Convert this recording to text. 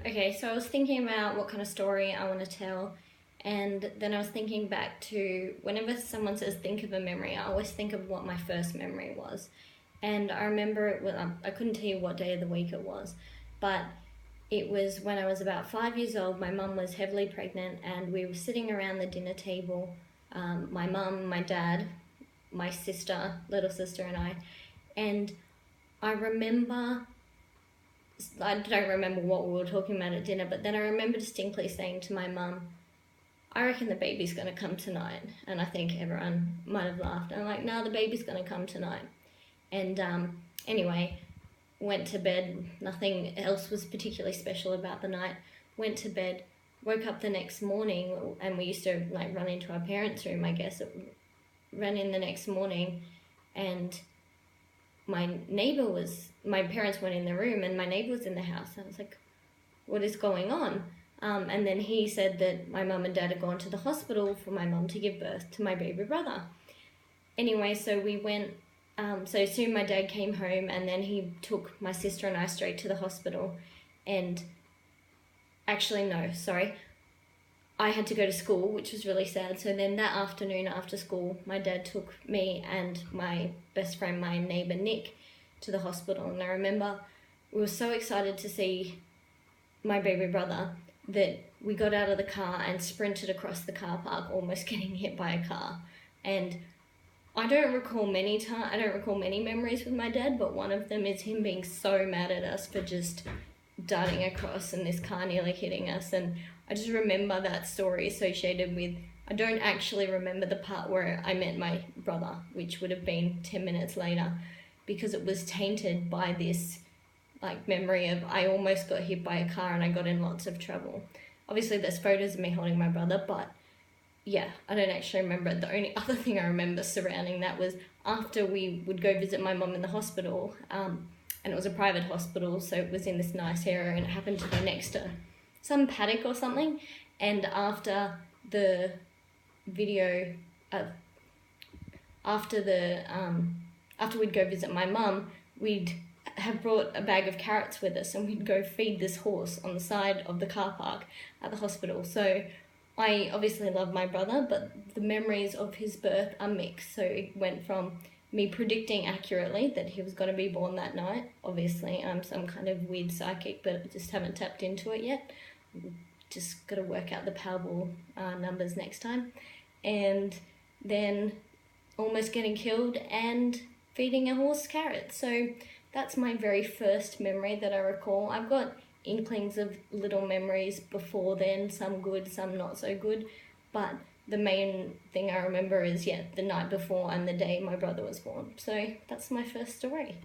Okay, so I was thinking about what kind of story I want to tell, and then I was thinking back to whenever someone says think of a memory, I always think of what my first memory was. And I remember it, well, I couldn't tell you what day of the week it was, but it was when I was about 5 years old. My mum was heavily pregnant, and we were sitting around the dinner table, my mum, my dad, my sister, little sister, and I. And I remember, I don't remember what we were talking about at dinner, but then I remember distinctly saying to my mum, I reckon the baby's going to come tonight. And I think everyone might have laughed. I'm like, no, the baby's going to come tonight. And anyway, went to bed. Nothing else was particularly special about the night. Went to bed, woke up the next morning, and we used to like run into our parents' room, I guess. Ran in the next morning, and my parents weren't in the room, and my neighbour was in the house. I was like, what is going on? And then he said that my mum and dad had gone to the hospital for my mum to give birth to my baby brother. Anyway, so we went, so soon my dad came home, and then he took my sister and I straight to the hospital. And actually, no, sorry, I had to go to school, which was really sad. So then that afternoon after school, my dad took me and my best friend, my neighbour Nick, to the hospital. And I remember we were so excited to see my baby brother that we got out of the car and sprinted across the car park, almost getting hit by a car. And I don't recall many memories with my dad, but one of them is him being so mad at us for just darting across and this car nearly hitting us. And I just remember that story associated with, I don't actually remember the part where I met my brother, which would have been 10 minutes later, because it was tainted by this like memory of I almost got hit by a car and I got in lots of trouble. Obviously there's photos of me holding my brother, but yeah, I don't actually remember it. The only other thing I remember surrounding that was after we would go visit my mum in the hospital, and it was a private hospital, so it was in this nice area, and it happened to be next to some paddock or something. And after the video, after we'd go visit my mum, we'd have brought a bag of carrots with us, and we'd go feed this horse on the side of the car park at the hospital. So I obviously love my brother, but the memories of his birth are mixed. So it went from me predicting accurately that he was going to be born that night. Obviously, I'm some kind of weird psychic, but I just haven't tapped into it yet. Just got to work out the Powerball numbers next time. And then almost getting killed and feeding a horse carrots. So that's my very first memory that I recall. I've got inklings of little memories before then, some good, some not so good, but the main thing I remember is, the night before and the day my brother was born. So that's my first story.